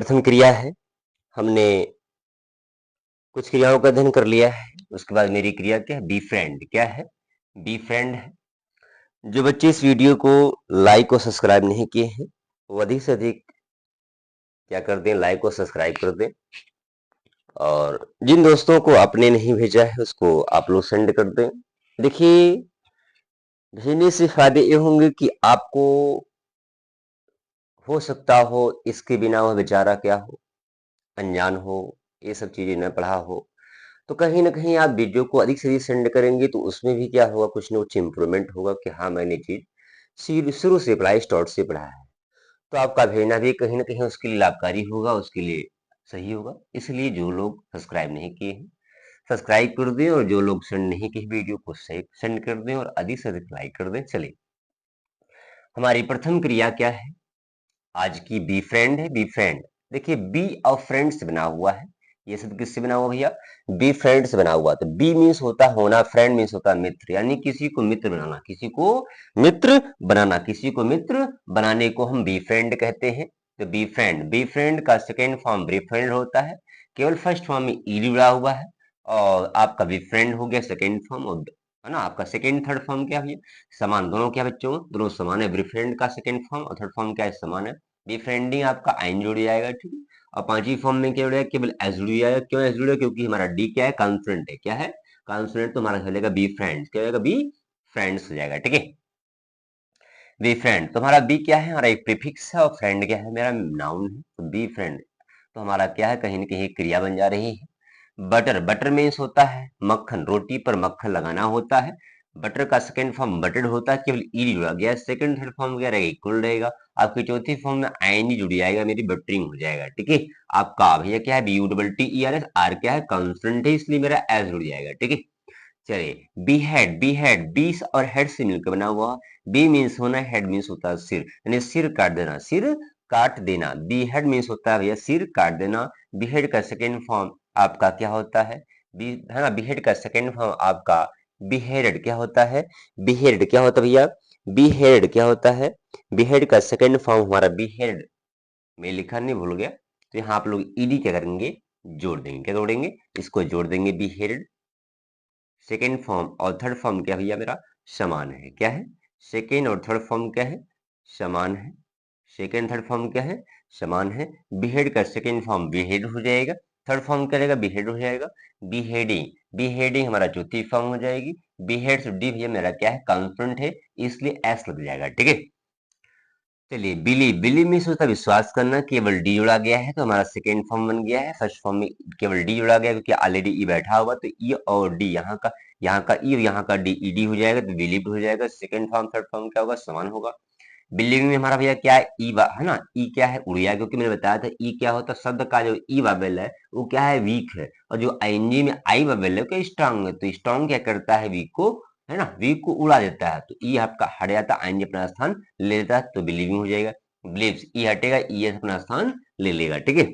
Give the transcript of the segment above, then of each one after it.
प्रथम क्रिया है। हमने कुछ क्रियाओं का अध्ययन कर लिया है। उसके बाद मेरी क्रिया क्या है? Be friend. क्या है? बी फ्रेंड है। जो बच्चे इस वीडियो को लाइक और सब्सक्राइब नहीं किए हैं वो अधिक से अधिक क्या कर दें? लाइक और सब्सक्राइब कर दें। और जिन दोस्तों को आपने नहीं भेजा है उसको आप लोग सेंड कर दें। देखिए, भेजने से फायदे ये होंगे कि आपको हो सकता हो इसके बिना वह बेचारा क्या हो, अनजान हो, ये सब चीजें न पढ़ा हो, तो कहीं ना कहीं आप वीडियो को अधिक से अधिक सेंड करेंगे तो उसमें भी क्या होगा? कुछ ना कुछ इम्प्रूवमेंट होगा कि हाँ, मैंने चीज शुरू से पढ़ा, स्टार्ट से पढ़ा है। तो आपका भेजना भी कहीं ना कहीं उसके लिए लाभकारी होगा, उसके लिए सही होगा। इसलिए जो लोग सब्सक्राइब नहीं किए हैं सब्सक्राइब कर दें, और जो लोग सेंड नहीं किए वीडियो को सेंड कर दें और अधिक से अधिक लाइक कर दें। चलिए, हमारी प्रथम क्रिया क्या है आज की? बी फ्रेंड है। बी फ्रेंड, देखिए बी और फ्रेंड से बना हुआ है। ये सब किससे बना हुआ भैया? बी फ्रेंड से बना हुआ। तो बी मीन्स होता है होना, फ्रेंड मीन्स होता है मित्र, यानी किसी को मित्र बनाना, किसी को मित्र बनाना, किसी को मित्र बनाने को हम बी फ्रेंड कहते हैं। तो बी फ्रेंड, बी फ्रेंड का सेकेंड फॉर्म बी फ्रेंड होता है। केवल फर्स्ट फॉर्म में ईडी जुड़ा हुआ है, और आपका बी फ्रेंड हो गया सेकेंड फॉर्म, और है ना आपका सेकेंड थर्ड फॉर्म क्या भैया? समान। दोनों क्या बच्चों? दोनों समान है। बी फ्रेंड का सेकेंड फॉर्म और थर्ड फॉर्म क्या है? समान है। बी आपका आइन जुड़ जाएगा, ठीक है। और पांचवी फॉर्म में क्या जुड़ेगा? केवल एस जुड़ जाएगा। क्यों एस जुड़ेगा? क्योंकि हमारा डी क्या है? कॉन्सोनेंट है। क्या है? कॉन्सोनेंट। तो हमारा चलेगा बी फ्रेंड्स। क्या हो जाएगा? बी फ्रेंड्स हो जाएगा, ठीक है। बी फ्रेंड, तो हमारा बी क्या है? हमारा एक प्रीफिक्स है, और फ्रेंड क्या है? मेरा नाउन है। तो बी फ्रेंड, तो हमारा क्या है? कहीं ना कहीं क्रिया बन जा रही है। बटर, बटर मीन्स होता है मक्खन, रोटी पर मक्खन लगाना होता है। बटर का सेकंड फॉर्म बटर्ड होता है, केवल ई जुड़ा गया। सेकंड थर्ड फॉर्म क्या रहेगा? इक्वल रहेगा। आपकी चौथी फॉर्म में आईएनजी जुड़ जाएगा, मेरी बटरिंग हो जाएगा, ठीक है। आपका भैया क्या है? B U double T E R S, R क्या है? कॉन्स्टेंट है, इसलिए मेरा एस जुड़ जाएगा, ठीक है। चलिए, बी हेड, बी हेड बीस और हेड से मिलकर बना हुआ। बी मीन्स होना, हेड मीन्स होता है सिर, यानी सिर काट देना, सिर काट देना। बी हेड मीन्स होता है भैया सिर काट देना। बी हेड का सेकेंड फॉर्म आपका क्या होता है? बी है ना, बी हेड का सेकेंड फॉर्म आपका बिहेडेड क्या होता है? बिहेडेड क्या होता है भैया? बिहेडेड क्या होता है? बिहेड का सेकेंड फॉर्म हमारा बिहेड, मैं लिखा नहीं भूल गया, तो यहाँ आप लोग ईडी क्या करेंगे? जोड़ देंगे। क्या जोड़ेंगे? इसको जोड़ देंगे। बिहेडेड सेकेंड फॉर्म और थर्ड फॉर्म क्या भैया मेरा? समान है। क्या है? सेकेंड और थर्ड फॉर्म क्या है? समान है। सेकेंड थर्ड फॉर्म क्या है? समान है। बिहेड का सेकेंड फॉर्म बिहेड हो जाएगा, थर्ड फॉर्म क्या रहेगा? बिहेड हो जाएगा। बिहेडिंग, बिहेडिंग हमारा चौथी फॉर्म हो जाएगी। बिहेड से डी भैया मेरा क्या है? कॉन्स्टेंट है, इसलिए एस लग जाएगा, ठीक है। चलिए, बिलीव, बिलीव मीन्स होता है विश्वास करना। केवल डी जुड़ा गया है तो हमारा सेकेंड फॉर्म बन गया है। फर्स्ट फॉर्म में केवल डी जुड़ा गया क्योंकि ऑलरेडी ई बैठा हुआ, तो ई और डी यहाँ का ई और यहाँ का डी ईडी हो जाएगा, तो बिलीव हो जाएगा। सेकेंड फॉर्म थर्ड फॉर्म क्या होगा? समान होगा। बिलीविंग में हमारा भैया क्या है? ई है ना, ई क्या है? उड़ गया, क्योंकि मैंने बताया था ई क्या होता है। शब्द का जो ई वावेल है वो क्या है? वीक है। और जो आईएनजी में आई वावेल है क्या? स्ट्रांग है। तो स्ट्रांग क्या करता है? वीक को, है ना, वीक को उड़ा देता है। तो ई आपका हट जाता है, आईएनजी अपना स्थान ले लेता है, तो बिलीविंग हो जाएगा। बिलीव्स, ई हटेगा, ई अपना स्थान ले लेगा, ठीक है।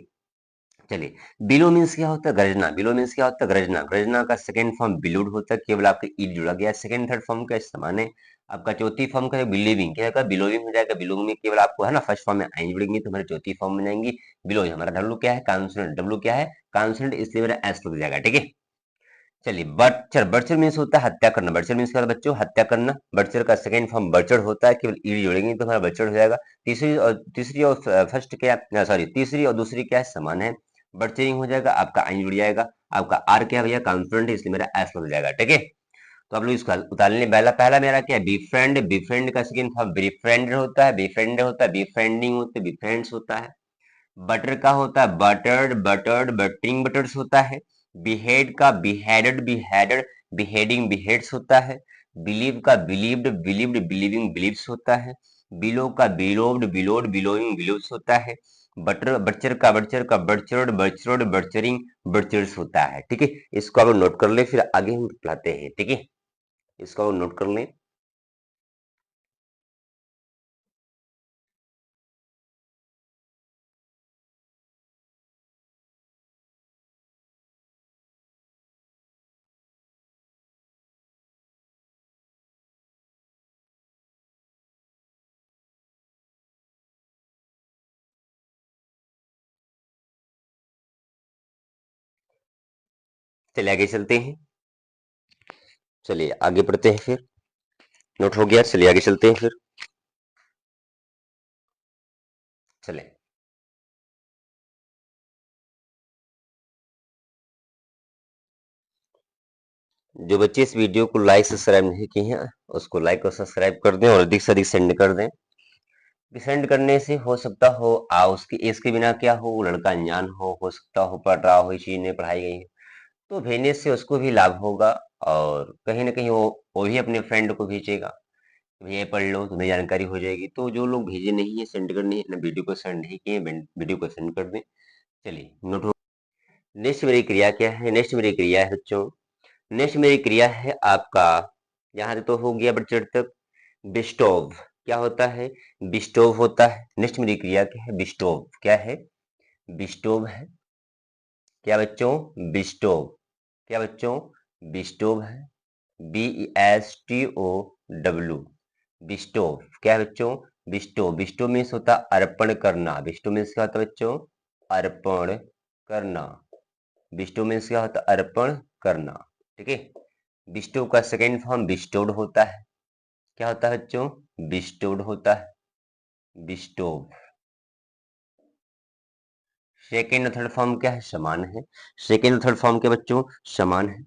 चलिए, बिलो मीन्स क्या होता है? गरजना। बिलो मीन्स क्या होता है? गरजना। गरजना का सेकंड फॉर्म बिलोड होता है, केवल आपके ईद जुड़ा गया। सेकंड थर्ड फॉर्म का समान है। आपका चौथी फॉर्म का बिलीविंग क्या होगा? बिलोविंग हो जाएगा। बिलोविंग में केवल आपको है ना फर्स्ट फॉर्म में आई जुड़ेंगे तो हमारे चौथी फॉर्म में जाएंगी। बिलो हमारा डब्लू क्या है? कॉन्सोनेंट। डब्लू क्या है? कॉन्सोनेंट, इसलिए मेरा एस लग जाएगा, ठीक है। चलिए, बर्चर, बर्चर मीन्स होता है हत्या करना। बर्चर मीन्स क्या होता है बच्चों? हत्या करना। बर्चर का सेकंड फॉर्म बर्चर होता है, केवल ईडी जोड़ेंगे तो हमारा बर्चर हो जाएगा। तीसरी और फर्स्ट क्या, सॉरी, तीसरी और दूसरी क्या है? समान है। बर्चरिंग हो जाएगा, आपका आई जुड़ जाएगा। आपका आर क्या है भैया? कॉन्फिडेंट है, इसलिए मेरा एस लग जाएगा, ठीक है। तो आप लोग इसका उतारने पहला पहला मेरा क्या है? बिफ्रेंड। बिफ्रेंड का सेकंड फॉर्म बिफ्रेंड होता है, बिफ्रेंड होता है, बिफ्रेंडिंग होता है, बिफ्रेंड्स होता है। बटर का होता है बटर्ड, बटर्ड, बटरिंग, बटर्स होता है। बिहेड का बिहेडेड, बिहेडेड, बिहेडिंग, बिहेड्स होता है। बिलीव का बिलीव्ड, बिलीव्ड, बिलीविंग, बिलीव्स होता है। बिलो का बिलोव्ड, बिलोड, बिलोइंग, बिलोव्स होता है। बटर, बच्चर का बच्चर का बर्चर्ड, बर्चर्ड, बर्चरिंग, बर्चर्स होता है, ठीक है। इसको आप नोट कर ले, फिर आगे हम बताते हैं, ठीक है। इसको आप नोट कर लें। चलिए आगे चलते हैं। चलिए आगे बढ़ते हैं फिर। नोट हो गया, चलिए आगे चलते हैं फिर। चले, जो बच्चे इस वीडियो को लाइक सब्सक्राइब नहीं किए हैं उसको लाइक और सब्सक्राइब कर दें और अधिक से अधिक सेंड कर दें। सेंड करने से हो सकता हो उसकी एज के बिना क्या हो, वो लड़का अनजान हो सकता हो पढ़ रहा हो, इस चीज ने पढ़ाई गई है, तो भेजने से उसको भी लाभ होगा और कहीं ना कहीं वो भी अपने फ्रेंड को भेजेगा, भैया ये पढ़ लो, तुम्हें जानकारी हो जाएगी। तो जो लोग भेजे नहीं है, सेंड करनी है ना, वीडियो को सेंड नहीं किए, वीडियो को सेंड कर दें। चलिए नोट हो। नेक्स्ट मेरी क्रिया क्या है? नेक्स्ट मेरी क्रिया है बच्चों, नेक्स्ट मेरी क्रिया है आपका, यहाँ तो हो गया बच्चों तक बिस्टोव। क्या होता है? बिस्टोव होता है। नेक्स्ट मेरी क्रिया क्या है? बिस्टोव। क्या है? बिस्टोव है। क्या बच्चों? बिस्टोव। क्या बच्चों? बिस्टोव है। BESTOW, बिस्टोव। क्या है बच्चों? बिस्टोव। बिस्टोव मीन्स होता है अर्पण करना। बिस्टोव मीन्स क्या होता है बच्चों? अर्पण करना। बिस्टोव मीन्स क्या होता है? अर्पण करना। ठीक है। बिस्टोव का सेकेंड फॉर्म बिस्टोड होता है। क्या होता है बच्चों? बिस्टोड होता है। बिस्टोव। सेकेंड और थर्ड फॉर्म क्या है? समान है। सेकेंड और थर्ड फॉर्म के बच्चों समान है।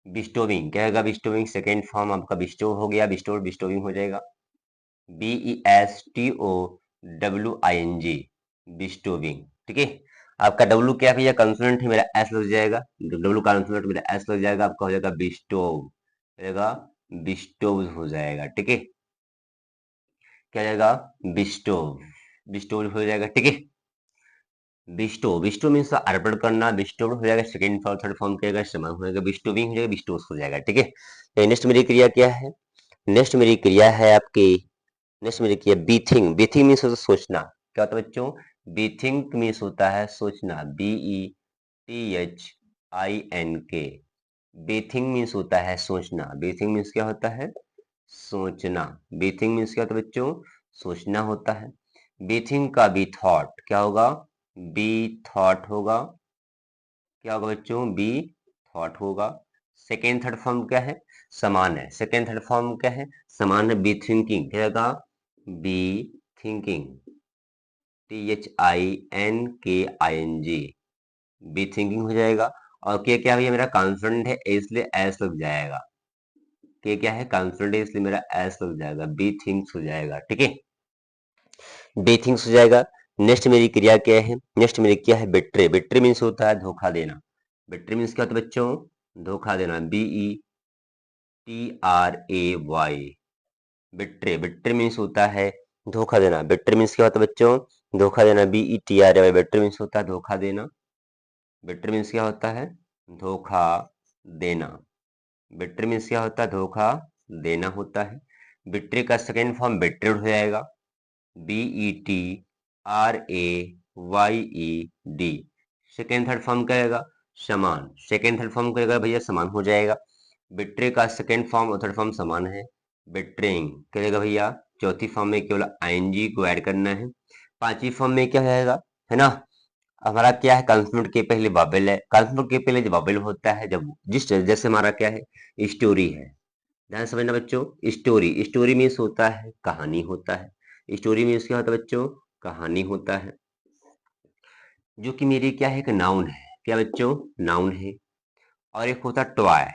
बिस्टोविंग क्या होगा? बिस्टोविंग सेकेंड फॉर्म आपका बिस्टोव हो गया, बिस्टोव बिस्टोविंग हो जाएगा। BESTOWING, बिस्टोविंग। ठीक है। आपका डब्लू क्या भैया? कंसोनेंट है, मेरा एस लग जाएगा। डब्लू कंसोनेंट मेरा एस लग जाएगा, आपका हो जाएगा बिस्टोव। हो जाएगा बिस्टोव हो जाएगा। ठीक है। क्या जाएगा? बिस्टोव। बिस्टोव हो जाएगा। ठीक है। बिस्टो, बिस्टो मीन्स अर्पण करना। बिस्टोड हो जाएगा सेकंड फॉर्म, थर्ड फॉर्म क्या समान हो जाएगा, बिस्टोविंग हो जाएगा, बिस्टोस हो जाएगा। ठीक है। तो नेक्स्ट मेरी क्रिया क्या है? नेक्स्ट मेरी क्रिया है आपकी, नेक्स्ट मेरी क्रिया बीथिंग। बीथिंग मीन्स होता है सोचना। क्या होता है बच्चों? बीथिंग मीन्स होता है सोचना। BETHINK। बीथिंग मीन्स होता है सोचना। बीथिंग मीन्स क्या होता है? सोचना। बीथिंग मीन्स क्या होता है बच्चों? सोचना होता है। बीथिंग का बी थॉट क्या होगा? बी थॉट होगा। क्या होगा बच्चों? बी थॉट होगा। सेकेंड थर्ड फॉर्म क्या है? समान है। सेकेंड थर्ड फॉर्म क्या है? समान है। बी थिंकिंग क्या होगा? Be thinking. THINKING, be thinking हो जाएगा। और के क्या भैया? मेरा कॉन्फिडेंट है इसलिए एस लग जाएगा। के क्या है? कॉन्फिडेंट है इसलिए मेरा एस लग जाएगा, बी थिंक्स हो जाएगा। ठीक है। बी थिंक्स हो जाएगा। नेक्स्ट मेरी क्रिया क्या है? नेक्स्ट मेरी क्या है? बिट्रे। बिट्रे मीन्स होता है धोखा देना। बिट्रे मीन्स क्या होता है बच्चों? धोखा देना। BETRAY, betray. बिट्रे मीन्स होता है धोखा देना। बिट्रे मीन्स क्या होता है बच्चों? धोखा देना। BETRAY, बिट्रे मीन्स होता है धोखा देना। बिट्रे मीन्स क्या होता है? धोखा देना। बिट्रे मीन्स क्या होता है? धोखा देना होता है। बिट्रे का सेकेंड फॉर्म बिट्रेड हो जाएगा। BETRAYED। सेकेंड थर्ड फॉर्म करेगा समान। सेकेंड थर्ड फॉर्म करेगा भैया समान हो जाएगा। बिट्रे का सेकेंड फॉर्म और थर्ड फॉर्म समान है। बिट्रेइंग करेगा भैया। चौथी फॉर्म में केवल ING को ऐड करना है। पांचवी फॉर्म में क्या जाएगा? है ना, हमारा क्या है? कॉन्सोनेंट के पहले बबल है। कॉन्सोनेंट के पहले जो बबल होता है, जब जिस जैसे हमारा क्या है? स्टोरी है। ध्यान से समझना बच्चों। स्टोरी, स्टोरी मीन्स होता है कहानी होता है। स्टोरी मीन्स क्या होता है बच्चों? कहानी होता है। जो कि मेरी क्या है? एक नाउन है। क्या बच्चों? नाउन है। और एक होता है टॉय।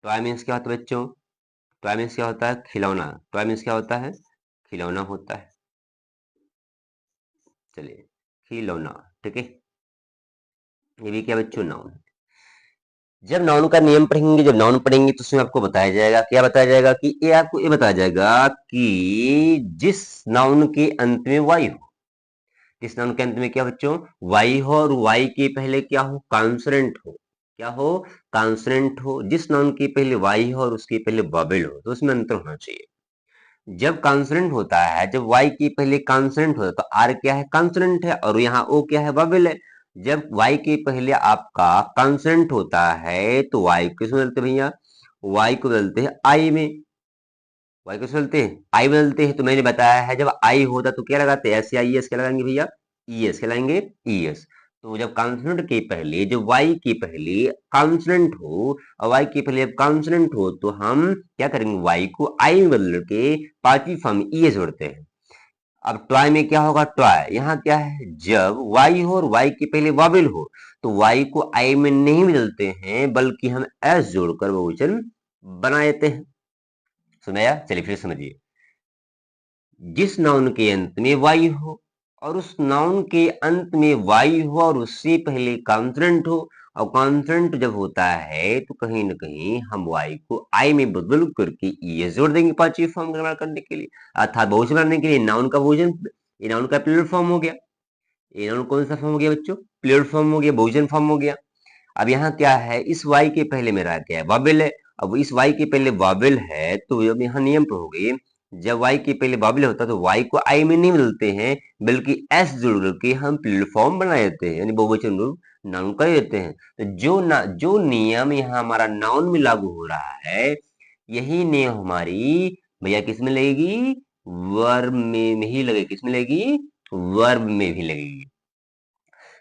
टॉय मीन्स क्या होता है बच्चों? टॉय मीन्स क्या होता है? खिलौना। टॉय मीन्स क्या होता है? खिलौना होता है। चलिए, खिलौना। ठीक है। ये भी क्या बच्चों? नाउन है। जब नाउन का नियम पढ़ेंगे, जब नाउन पढ़ेंगे तो उसमें आपको बताया जाएगा, क्या बताया जाएगा कि ये आपको ये बताया जाएगा कि जिस नाउन के अंत में वाई हो, जिस नाउन के अंत में क्या बच्चों? वाई हो, और वाई के पहले क्या हो? कॉन्सोनेंट हो। क्या हो? कॉन्सोनेंट हो। जिस नाउन के पहले वाई हो और उसके पहले बबल हो, तो उसमें अंतर होना चाहिए। जब कॉन्सोनेंट होता है, जब वाई के पहले कॉन्सोनेंट होता है, तो आर क्या है? कॉन्सोनेंट है, और यहाँ ओ क्या है? बबल है। जब वाई के पहले आपका कॉन्सोनेंट होता है तो वाई किस में बदलते हैं भैया? वाई को बदलते हैं आई में। वाई को बदलते हैं आई, बदलते हैं। तो मैंने बताया है जब आई होता तो क्या लगाते हैं? SAIES क्या लगाएंगे भैया? ES क्या लगाएंगे? ES। तो जब कॉन्सोनेंट के पहले जब वाई के पहले कॉन्सोनेंट हो और वाई के पहले जब कॉन्सोनेंट हो तो हम क्या करेंगे, वाई को आई में बदल के पांचवी फॉर्म ई जोड़ते हैं। अब ट्वाई में क्या होगा, ट्वाई यहाँ क्या है, जब वाई हो और वाई के पहले वावेल हो तो वाई को आई में नहीं बदलते हैं बल्कि हम एस जोड़कर बहुवचन बना देते हैं। सुनाया, चलिए फिर समझिए। जिस नाउन के अंत में वाई हो और उस नाउन के अंत में वाई हो और उससे पहले कॉन्सोनेंट हो, और कॉन्सोनेंट जब होता है तो कहीं ना कहीं हम वाई को आई में बदल करके ई जोड़ देंगे पांचवी फॉर्म निर्माण करने के लिए, अर्थात बहुवचन बनाने के लिए। नाउन का बहुवचन, ये नाउन का प्लूरल फॉर्म हो गया। ये नाउन कौन सा फॉर्म हो गया बच्चों, प्लूरल फॉर्म हो गया, बहुवचन फॉर्म हो गया। अब यहाँ क्या है, इस वाई के पहले मेरा क्या है, वावेल है। अब इस वाई के पहले वावेल है तो अब यहाँ नियम पर हो गई, जब वाई के पहले वावेल होता है तो वाई को आई में नहीं बदलते हैं बल्कि एस जोड़ के हम प्लूरल फॉर्म बना देते हैं, यानी बहुवचन रूप नाउन कर देते हैं। तो जो नियम यहाँ हमारा नाउन में लागू हो रहा है, यही नियम हमारी भैया किस में लगेगी, वर्ब में ही लगेगी। किस में लगेगी, वर्ब में भी लगेगी।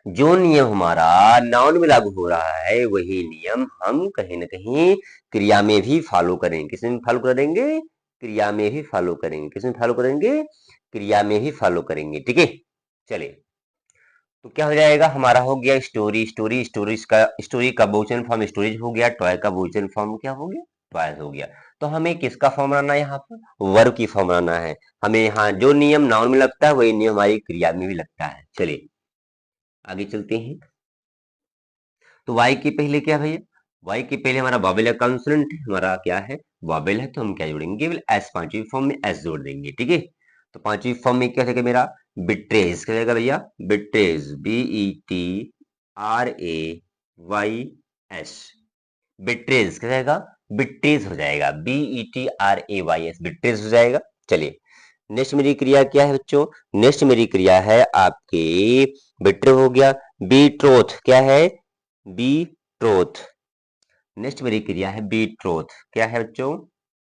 जो नियम हमारा नाउन में लागू हो रहा है वही नियम हम कहीं ना कहीं क्रिया में भी फॉलो करेंगे। किसमें फॉलो करेंगे, क्रिया में भी फॉलो करेंगे। किसमें फॉलो करेंगे, क्रिया में भी फॉलो करेंगे। ठीक है, चलिए। तो क्या हो जाएगा, हमारा हो गया स्टोरी। स्टोरी का बहुवचन फॉर्म स्टोरीज हो गया। टॉय का बहुवचन फॉर्म क्या हो गया, टॉयज हो गया। तो हमें किसका फॉर्म बनाना है, यहाँ पर वर्ब की फॉर्म बनाना है हमें। यहाँ जो नियम नाउन में लगता है वही नियम हमारी क्रिया में भी लगता है। चलिए आगे चलते हैं। तो वाई के पहले क्या भैया, वाई के पहले हमारा वावेल है, कॉन्सोनेंट हमारा क्या है, वावेल है, तो हम क्या जोड़ेंगे, केवल एस, पांचवी फॉर्म में एस जोड़ देंगे। ठीक है, तो पांचवी फॉर्म में क्या रहेगा मेरा, बिट्रेज। क्या रहेगा भैया, बिट्रेज, BETRAYS, बिट्रेज। क्या रहेगा, बिट्रेज हो जाएगा, BETRAYS, बिट्रेज हो जाएगा। चलिए नेक्स्ट मेरी क्रिया क्या है बच्चों, नेक्स्ट मेरी क्रिया है आपके, बिट्रे हो गया, बीट्रोथ। क्या है, बीट्रोथ। नेक्स्ट मेरी क्रिया है बीट्रोथ। क्या है बच्चों,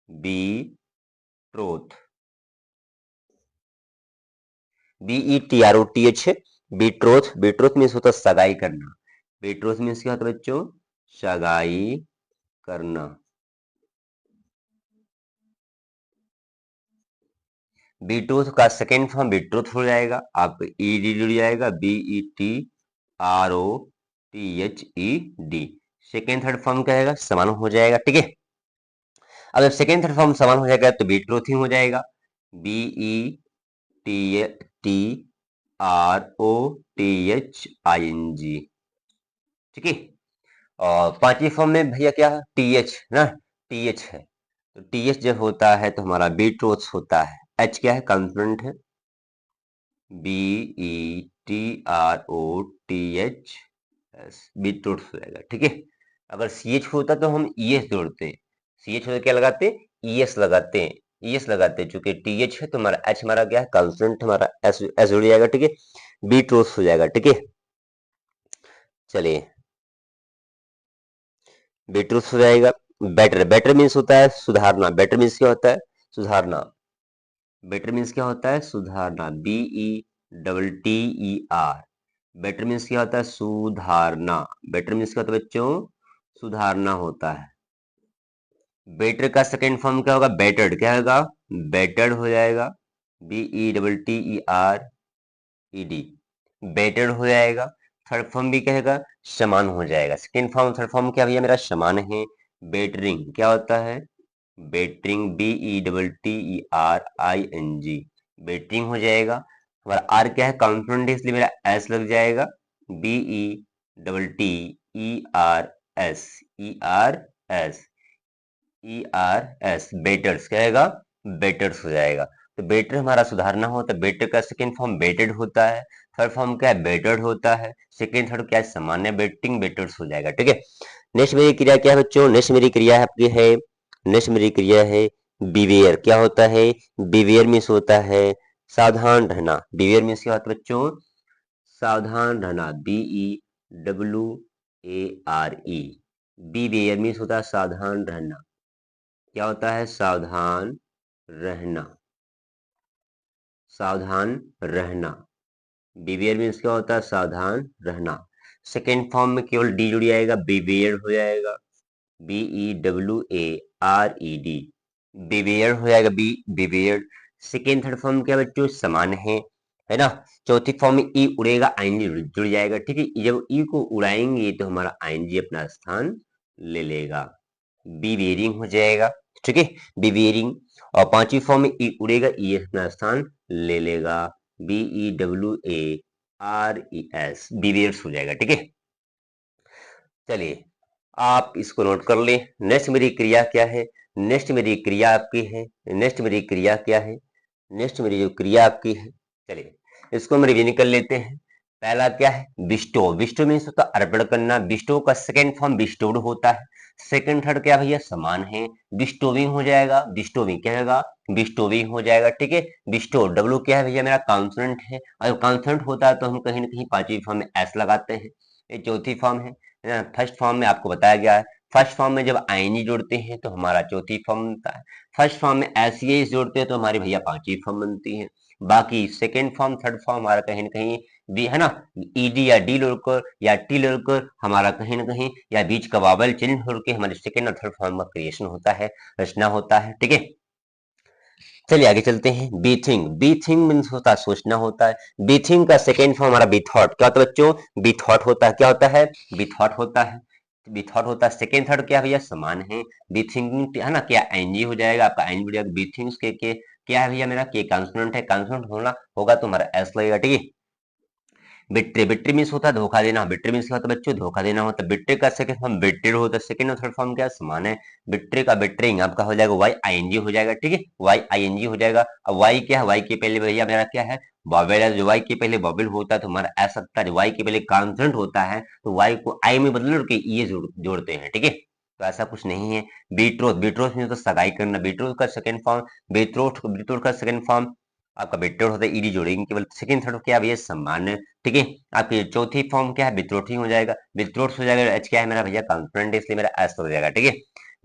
बीट्रोथ, BETROTH है, बीट्रोथ। बीट्रोथ मीन्स होता है सगाई करना। बीट्रोथ मीन्स क्या होता है बच्चों, सगाई करना। बीट्रोथ का सेकेंड फॉर्म बीट्रोथ हो जाएगा, आप ईडी जुड़ जाएगा, BETROTHED। सेकेंड थर्ड फॉर्म क्या रहेगा, समान हो जाएगा। ठीक है, अब जब सेकेंड थर्ड फॉर्म समान हो जाएगा तो बीट्रोथ ही हो जाएगा, BETROTHING। ठीक है, और पांचवी फॉर्म में भैया क्या है, TH ना, TH है। तो TH जब होता है तो हमारा बीट्रोथ होता है। H क्या है, कॉन्सोनेंट है, BETROTH, बीट्रोथ हो जाएगा। ठीक है, अगर CH होता तो हम ES जोड़ते, CH होता क्या लगाते, ES लगाते हैं, ES लगाते हैं। चूंकि TH है तो हमारा H हमारा क्या है, कॉन्सोनेंट, हमारा S जुड़ जाएगा। ठीक है, बीट्रोथ हो जाएगा। ठीक है, चलिए बीट्रूथ हो जाएगा। बेटर, बेटर मीन्स होता है सुधारना। बेटर मीन्स क्या होता है, सुधारना। बेटर मीन्स क्या होता है, सुधारना, BETTER। बेटर मीन्स क्या होता है, सुधारना। बेटर मीन्स क्या होता है बच्चों, सुधारना होता है। बेटर का सेकेंड फॉर्म क्या होगा, बेटर्ड। क्या होगा, बेटर्ड हो जाएगा, BETTERED, बेटर्ड हो जाएगा। थर्ड फॉर्म भी कहेगा, समान हो जाएगा। सेकेंड फॉर्म थर्ड फॉर्म क्या भैया मेरा, समान है। बेटरिंग क्या होता है, बेटरिंग, BETTERING, बेटरिंग हो जाएगा। हमारा आर क्या है, कॉन्फिडेंट है, इसलिए मेरा एस लग जाएगा, BETTERS, ERS, बेटर्स। क्या आएगा, बेटर्स हो जाएगा। तो बेटर हमारा सुधारना होता है, बेटर का सेकेंड फॉर्म बेटेड होता है, थर्ड फॉर्म क्या है, बेटर्ड होता है, सेकेंड थर्ड क्या है, सामान्य, बेटिंग, बेटर्स हो जाएगा। ठीक है, नेक्स्ट मेरी क्रिया क्या है बच्चों, नेक्स्ट मेरी क्रिया है आपकी है, नेक्स्ट मेरी क्रिया है बिवेयर। क्या होता है, बिवेयर मीन्स होता है सावधान रहना। बिवेयर मीन्स क्या होता है बच्चों, सावधान रहना, BEWARE, बिवेयर मीन्स होता है सावधान रहना। क्या होता है, सावधान रहना, सावधान रहना। बिवेयर मीन्स क्या होता है, सावधान रहना। सेकेंड फॉर्म में केवल डी जुड़ जाएगा, बिवेयर हो जाएगा, BEWARED, बिवेयर हो जाएगा, बिवेयर। सेकेंड थर्ड फॉर्म क्या बच्चों, समान है ना। चौथी फॉर्म में ई उड़ेगा, आईएनजी जुड़ जाएगा, ठीक है। जब ई को उड़ाएंगे तो हमारा आईएनजी अपना स्थान ले लेगा, बिवेरिंग हो जाएगा, ठीक है, बिवेरिंग। और पांचवी फॉर्म में ई उड़ेगा, ई अपना स्थान ले लेगा, BEWARES, बिवेयर्स हो जाएगा, ठीक है। चलिए आप इसको नोट कर लें। नेक्स्ट मेरी क्रिया क्या है, नेक्स्ट मेरी क्रिया आपकी है, नेक्स्ट मेरी क्रिया क्या है, नेक्स्ट मेरी जो क्रिया आपकी है, चलिए इसको हम रिवीजन कर लेते हैं। पहला क्या है, बिस्टो, बिस्टो मीन्स होता है अर्पण करना, बिस्टो का सेकंड फॉर्म बिस्टोड होता है। सेकंड थर्ड क्या भैया समान है, बिस्टोविंग हो जाएगा, बिस्टोविंग क्या होगा, बिस्टोविंग हो जाएगा, ठीक है। बिस्टो डब्ल्यू क्या है भैया, मेरा कॉन्सोनेंट है, और कॉन्सोनेंट होता है तो हम कहीं ना कहीं पांचवी फॉर्म में एस लगाते हैं। ये चौथी फॉर्म है ना। फर्स्ट फॉर्म में आपको बताया गया है, फर्स्ट फॉर्म में जब आईएनजी जोड़ते हैं तो हमारा चौथी फॉर्म बनता है, फर्स्ट फॉर्म में एसईएस जोड़ते हैं तो हमारी भैया पांचवी फॉर्म बनती है। बाकी सेकेंड फॉर्म थर्ड फॉर्म हमारा कहीं ना कहीं भी है ना, ईडी या डी लोड़कर या टी लोड़कर हमारा कहीं ना कहीं या बीच का वावल चेंज होकर हमारे सेकेंड और थर्ड फॉर्म का क्रिएशन होता है, रचना होता है, ठीक है। चलिए आगे चलते हैं। बीथिंग, बीथिंग मीन्स होता है सोचना होता है। बीथिंग का सेकेंड फॉर्म हमारा बीथॉट, क्या होता है बच्चों, बीथॉट होता है, क्या होता है, बीथॉट होता है, बीथॉट होता है। सेकेंड थर्ड क्या भैया समान है, बीथिंग है ना, क्या एनजी हो जाएगा, आपका एनजी हो जाएगा, बीथिंग्स के क्या है भैया, मेरा के कॉन्सोनेंट है, कॉन्सोनेंट होना होगा तो हमारा एस लगेगा, ठीक है। बिट्रे, बिट्रे मीन्स होता है धोखा देना, बिट्रे मीन्स क्या होता है बच्चों, धोखा देना होता है। बिट्रे का सेकंड फॉर्म बिट्रेड होता है, सेकंड और थर्ड फॉर्म क्या समान है। बिट्रे का बिट्रेइंग आपका हो जाएगा वाई आईएनजी हो जाएगा, ठीक है, वाई आईएनजी हो जाएगा। अब वाई क्या है, वाई के पहले भैया मेरा क्या है, वॉवेल है, जो वाई के पहले वॉवेल होता है तो हमारा ऐसा सकता है, वाई के पहले कॉन्सोनेंट होता है तो वाई को आई में बदल के ये जोड़ते हैं, ठीक है। तो ऐसा कुछ नहीं है। बीट्रोथ, बीट्रोथ में तो सगाई करना, बीट्रोथ का सेकंड फॉर्म, बीट्रोथ, बीट्रोथ का सेकंड फॉर्म आपका बेटर होता है, ईडी जोड़ेंगे केवल, सेकंड थर्ड क्या भैया समान है, ठीक है। आपकी चौथी फॉर्म क्या है, बित्रोठी हो जाएगा, बित्रोठ हो जाएगा, एच क्या है मेरा भैया कॉन्फिडेंट है, इसलिए मेरा एस हो जाएगा, ठीक है।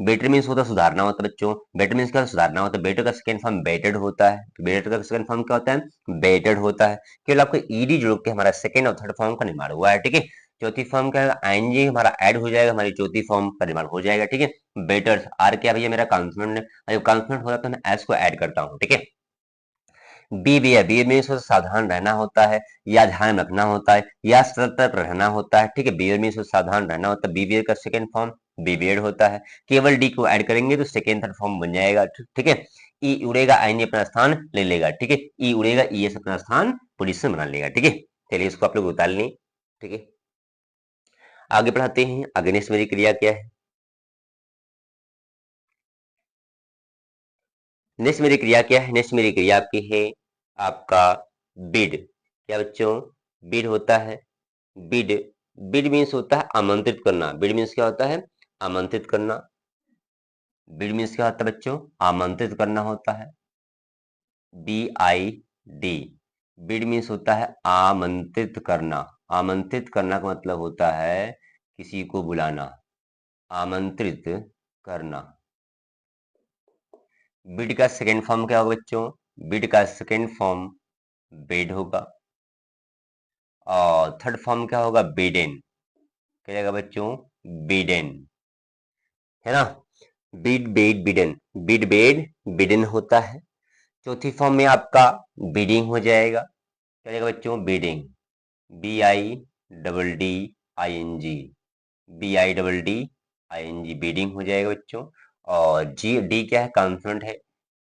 बेटर मीन्स होता है सुधारना होता है बच्चों, बेटर मीन्स क्या सुधारना होता है, बेटर का सेकंड फॉर्म बेटेड होता है, बेटर का सेकंड फॉर्म क्या होता है, बेटेड होता है। केवल आपको ईडी जोड़ के हमारा सेकंड और थर्ड फॉर्म का निर्माण हुआ है, ठीक है। चौथी फॉर्म क्या है, आईएनजी हमारा ऐड हो जाएगा, हमारी चौथी फॉर्म का निर्माण हो जाएगा, ठीक है। बेटर, आर क्या भैया मेरा कॉन्सोनेंट है, जब कॉन्सोनेंट होता है तो मैं एस को ऐड करता हूँ, ठीक है। बीवियर, बीवियर मीन्स सावधान रहना होता है, या ध्यान रखना होता है, या सतर्क रहना होता है, ठीक है। बीवियर मीन्स सावधान रहना होता है, बीवियर का सेकंड फॉर्म बीवियर होता है। केवल डी को ऐड करेंगे तो सेकंड थर्ड फॉर्म बन जाएगा, ठीक है। ई उड़ेगा, आईएनजी अपना स्थान ले लेगा, ठीक है। ई उड़ेगा, ई एस अपना स्थान पोजीशन बना लेगा, ठीक है। चलिए इसको आप लोग उतार लें, ठीक है। आगे बढ़ाते हैं, आगे नेक्स्ट मेरी क्रिया क्या है, नेक्स्ट मेरी क्रिया क्या है, नेक्स्ट मेरी क्रिया आपकी है आपका बिड, क्या बच्चों, बिड होता है, बिड, बिड मीन्स होता है आमंत्रित करना, बिड मीन्स क्या होता है, आमंत्रित करना, बिड मीन्स क्या होता है बच्चों, आमंत्रित करना होता है, BID, बिड मीन्स होता है आमंत्रित करना, आमंत्रित करना का मतलब होता है किसी को बुलाना, आमंत्रित करना। बिड का सेकेंड फॉर्म क्या होगा बच्चों, बिड का सेकेंड फॉर्म बेड होगा, और थर्ड फॉर्म क्या होगा, बिडेन, क्या जाएगा बच्चों, बिडेन, है ना। बिड बेड बिडन, बिड बेड बिडन होता है। चौथी फॉर्म में आपका बिडिंग हो जाएगा, क्या जाएगा बच्चों, बिडिंग, BIDDING, BIDDING, बिडिंग हो जाएगा बच्चों। और जी डी क्या है, कॉन्सोनेंट है,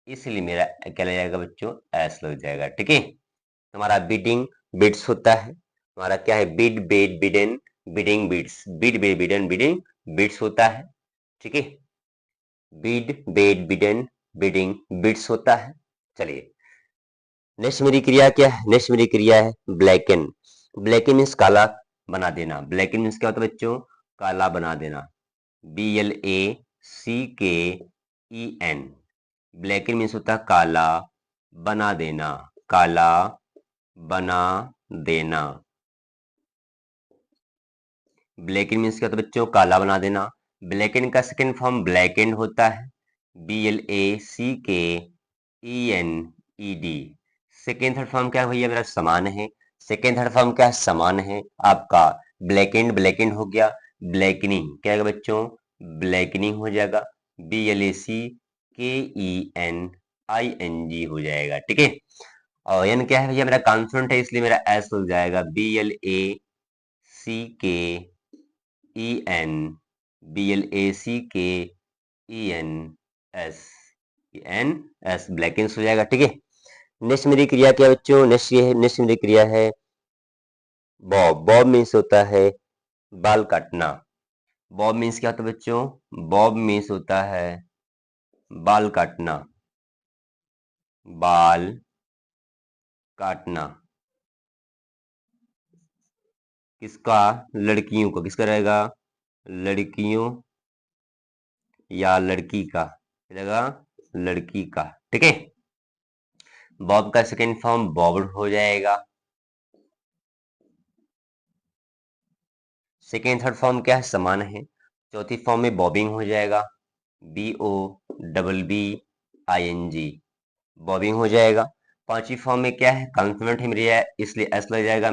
इसलिए मेरा क्या लग जाएगा बच्चों, एस लग जाएगा, ठीक है। हमारा बिडिंग बिड्स होता है, हमारा क्या है, bid bade bidden bidding bids, bid bade bidden bidding bids होता है, ठीक है। Bid bade bidden bidding bids होता है। चलिए नेक्स्ट मेरी क्रिया क्या है, नेक्स्ट मेरी क्रिया है ब्लैकन, ब्लैकन मीन्स काला बना देना, ब्लैकन मीन्स क्या होता है बच्चों, काला बना देना, BLACKEN, ब्लैकन मीन्स होता है काला बना देना, काला बना देना, ब्लैकन मीन्स क्या होता है बच्चों, काला बना देना। ब्लैकन का सेकंड फॉर्म ब्लैकेंड होता है, BLACKENED, सेकेंड थर्ड फॉर्म क्या है भैया मेरा समान है, सेकेंड थर्ड फॉर्म क्या है, समान है आपका। ब्लैकेंड हो गया, ब्लैकनिंग क्या है बच्चों, ब्लैकनिंग हो जाएगा, BLACKENING हो जाएगा, ठीक है। और एन क्या है भैया, मेरा कॉन्सोनेंट है इसलिए मेरा एस लग जाएगा, BLACKENBLACKENS ब्लैकेंस हो जाएगा, ठीक है। नेक्स्ट मेरी क्रिया क्या है बच्चों, नेक्स्ट मेरी क्रिया है बॉब। बॉब मीन्स होता है बाल काटना। बॉब मीन्स क्या होता है बच्चों, बॉब मीन्स होता है बाल काटना, बाल काटना। किसका, लड़कियों का, किसका रहेगा, लड़कियों या लड़की का रहेगा, लड़की का, ठीक है। बॉब का सेकेंड फॉर्म बॉब्ड हो जाएगा। सेकेंड थर्ड फॉर्म क्या है, समान है। चौथी फॉर्म में बॉबिंग हो जाएगा, BOBBING, बॉबिंग हो जाएगा। पांचवी फॉर्म में क्या है, कॉन्सोनेंट है मेरा इसलिए एस लग जाएगा।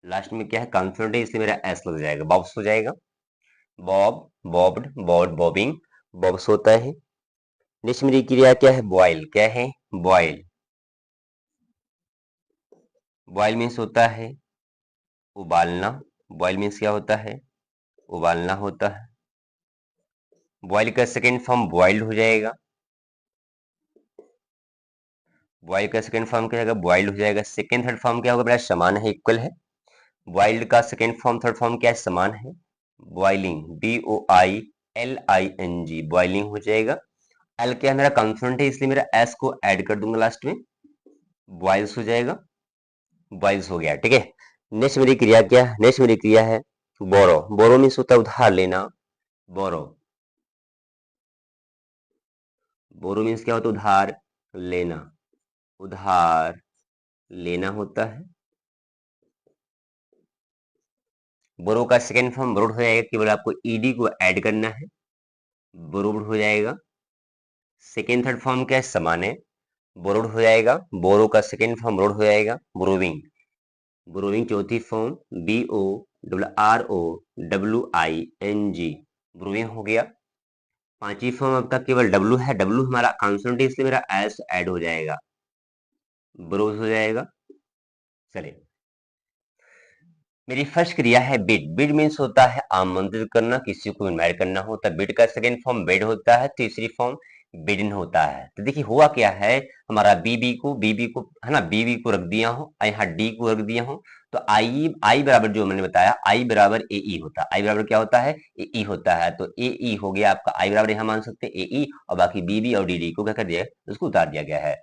लास्ट में क्या है, कॉन्सोनेंट है इसलिए मेरा एस लग जाएगा, बॉब्स हो जाएगा। Bob, barbed, barbed, bobbing, bobs होता है। नेक्स्ट मेरी क्रिया क्या है, बॉयल, क्या है, बॉयल। बॉयल मीन्स होता है उबालना। बॉयल मीन्स क्या होता है, उबालना होता है। बॉयल का सेकेंड फॉर्म बॉइल्ड हो जाएगा। बॉयल का सेकेंड फॉर्म क्या होगा, बॉइल्ड हो जाएगा। सेकेंड थर्ड फॉर्म क्या होगा मेरा, समान है, इक्वल है। बॉइल्ड का सेकेंड फॉर्म थर्ड फॉर्म क्या है, समान है। बॉइलिंग, BOILING, बॉइलिंग हो जाएगा। एल क्या है मेरा कॉन्सोनेंट है इसलिए मेरा एस को ऐड कर दूंगा लास्ट में, बॉइल्स हो जाएगा, बॉइल्स हो गया, ठीक है। नेक्स्ट मेरी क्रिया क्या है, नेक्स्ट मेरी क्रिया है बोरो। बोरो मीन्स होता है उधार लेना, बोरो। बोरो मीन्स क्या होता है, उधार लेना, उधार लेना होता है। बोरो का सेकेंड फॉर्म बोरोड हो जाएगा, केवल आपको ईडी को ऐड करना है, बोरोड हो जाएगा। सेकेंड थर्ड फॉर्म क्या है, समान है, बोरोड हो जाएगा। बोरो का सेकेंड फॉर्म बोरोड हो जाएगा, बोरोविंग। बोरोविंग चौथी फॉर्म BORROWING, बोरोविंग हो गया। पांचवी फॉर्म आपका केवल डब्लू है, डब्लू हमारा कॉन्सोनेंट है इसलिए मेरा एस ऐड हो जाएगा, ब्रोज हो जाएगा। चलिए मेरी फर्स्ट क्रिया है बिड। बिड मीन्स होता है आमंत्रित करना, किसी को इनवाइट करना होता है। बिड का सेकेंड फॉर्म बिड होता है, तीसरी फॉर्म बिडन होता है। तो देखिए हुआ क्या है, हमारा बीबी को है ना, बीबी को रख दिया हूं, यहाँ डी को रख दिया हूं। तो आई बराबर जो मैंने बताया, आई बराबर ए ई होता है। आई बराबर क्या होता है, ए ई होता है। तो ए ई हो गया आपका, आई बराबर यहाँ मान सकते हैं ए ई, और बाकी बीबी और डी डी को क्या कर दिया, उसको उतार दिया गया है।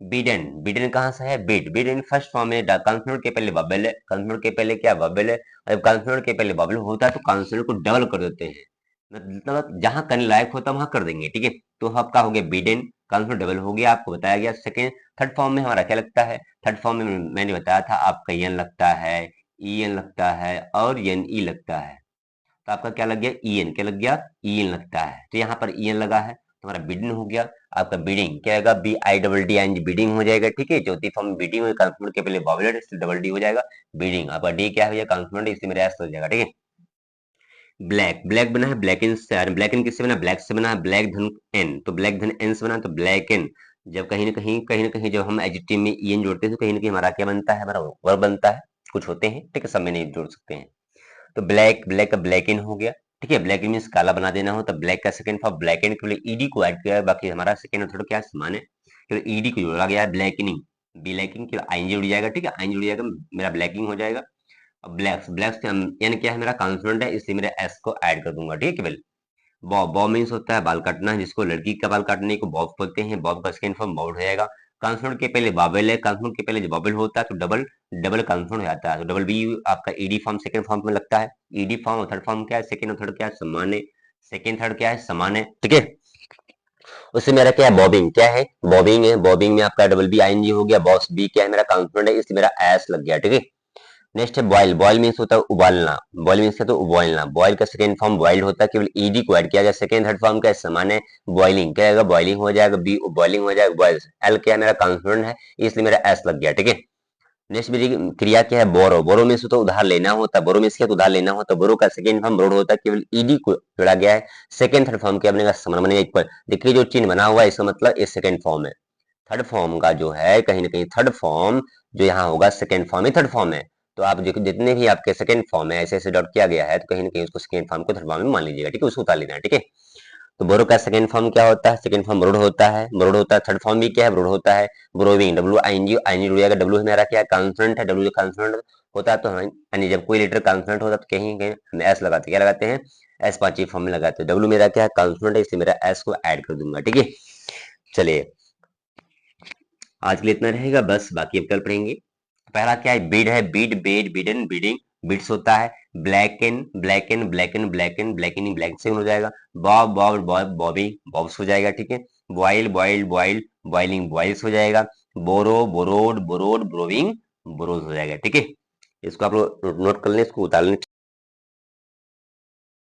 बिडन, बिडन कहाँ से है, bid. Bid in first form में कॉन्सोनेंट के पहले वबल है, कॉन्सोनेंट के पहले क्या वबल है। जब कॉन्सोनेंट के पहले वबल होता है तो कॉन्सोनेंट को डबल कर देते हैं, मतलब जहां करने लायक होता है वहां कर देंगे, ठीक है। तो आपका हो गया बिडन, कॉन्सोनेंट डबल हो गया, आपको बताया गया। सेकेंड थर्ड फॉर्म में हमारा क्या लगता है, थर्ड फॉर्म में मैंने बताया था आपका एन लगता है, ई एन लगता है और एन ई लगता है। तो आपका क्या लग गया, ई एन, क्या लग गया, ई एन लगता है। तो यहाँ पर ई एन लगा है तो हमारा बिडिंग हो गया। आपका बिडिंग क्या आएगा, BIDDING, बिडिंग हो जाएगा, ठीक है। चौथी फॉर्म बिडिंग में कॉन्सोनेंट के पहले वॉवेल इसलिए डबल डी हो जाएगा, बिडिंग। आपका डी क्या है, कॉन्सोनेंट इसलिए मेरा एस हो जाएगा, ठीक है। ब्लैक, ब्लैक बना है ब्लैक इन से, ब्लैक इन किससे बना, ब्लैक से बना है, ब्लैक धन एन, तो ब्लैक धन एन से बना तो ब्लैक एन। जब कहीं ना कहीं जब हम एडजेक्टिव में ई एन जोड़ते हैं तो कहीं ना कहीं हमारा क्या बनता है, हमारा वर्ब बनता है। कुछ होते हैं, ठीक है, सब में नहीं जोड़ सकते हैं। तो ब्लैक, ब्लैक का ब्लैक इन हो गया, ठीक है। ब्लैक इन मीन्स काला बना देना हो, तो ब्लैक का सेकंड फॉर्म ब्लैक इन के लिए ईडी को ऐड किया है, बाकी हमारा सेकंड और थर्ड क्या है, समान है, केवल ईडी को जोड़ा गया है, ब्लैकनिंग, ब्लैकिंग के आईएनजी जुड़ जाएगा, ठीक है, आईएनजी जुड़ जाएगा, मेरा ब्लैकिंग हो जाएगा। अब ब्लैक्स, ब्लैक्स यानी क्या है, मेरा कॉन्सोनेंट है इसलिए मेरा एस को ऐड कर दूंगा, ठीक है केवल। बॉब, बॉब मीन्स होता है बाल काटना, जिसको लड़की का बाल काटने को बॉब बोलते हैं। बॉब का सेकंड फॉर्म बॉब हो जाएगा। कॉन्सोनेंट के पहले बाबल है, कॉन्सोनेंट के पहले जो बाबल होता है तो डबल डबल कॉन्सोनेंट हो जाता है, तो डबल बी आपका ईडी फॉर्म सेकंड फॉर्म में लगता है। ईडी फॉर्म और थर्ड फॉर्म क्या है, सेकंड और थर्ड क्या है, समान है। सेकंड थर्ड क्या है, समान है, ठीक है। उससे मेरा क्या है, बॉबिंग, क्या है, बॉबिंग है। बॉबिंग में आपका डबल बी आईएनजी हो गया, बॉस बी क्या है मेरा कॉन्सोनेंट है इसलिए मेरा एस लग गया, ठीक है। नेक्स्ट है बॉयल। बॉयल मीन्स होता है उबालना। बॉयल मीन्स क्या, तो उबालना। बॉयल का सेकंड फॉर्म बॉइल्ड होता है, केवल ईडी को ऐड किया गया। सेकंड थर्ड फॉर्म क्या है, समान है। बॉइलिंग क्या आएगा, बॉइलिंग हो जाएगा, बी बॉइलिंग हो जाएगा, बॉइल्स। एल क्या है मेरा कॉन्सोनेंट है इसलिए मेरा एस लग गया, ठीक है। नेक्स्ट मेरी क्रिया क्या है, बोरो। बोरो में से तो उधार लेना होता है, बोरो में से क्या तो उधार लेना होता है। बोरो का सेकंड फॉर्म बोरोड होता है, केवल ईडी को जोड़ा गया है। सेकंड थर्ड फॉर्म के अपने का समान बनेगा इक्वल। देखिए जो चिन्ह बना हुआ है इसका मतलब ये सेकंड फॉर्म है। थर्ड फॉर्म का जो है कहीं ना कहीं थर्ड फॉर्म जो यहाँ होगा सेकंड फॉर्म ही थर्ड फॉर्म है। तो आप देखो जितने भी आपके सेकंड फॉर्म है ऐसे ऐसे डॉट किया गया है तो कहीं ना कहीं उसको सेकंड फॉर्म को थर्ड फॉर्म में मान लीजिएगा, ठीक है, उसको उतार लेना है, ठीक है। तो बोरो का सेकंड फॉर्म क्या होता है, सेकंड फॉर्म बोरोड होता है, बोरोड होता है। थर्ड फॉर्म भी क्या है, बोरोड होता है। Borrowing, W I N G, I N G जुड़ेगा। डब्ल्यू हमारा क्या है, कॉन्सोनेंट है। डब्ल्यू कॉन्सोनेंट होता है तो हम यानी जब कोई लेटर कॉन्सोनेंट होता है तो कहीं कहीं हम एस लगाते हैं, क्या लगाते हैं, एस पांचवी फॉर्म में लगाते हैं। डब्ल्यू मेरा क्या है, कॉन्सोनेंट है, इसलिए मेरा एस को ऐड कर दूंगा, ठीक है। चलिए आज के लिए इतना रहेगा बस, बाकी अब कल पढ़ेंगे। पहला क्या है, बीड है, bid, bade, bidden, bidding, bits होता है। Black and, black and, black and, black and, black and, black से हो जाएगा। Bob, bob, bob, bobby, bobs हो जाएगा, ठीक है। Boil, boiled, boiled, boiling, boils हो जाएगा। Borrow, borrowed, borrowed, borrowing, borrows हो जाएगा, ठीक है। इसको आप लोग नोट कर लें, इसको उतार लें।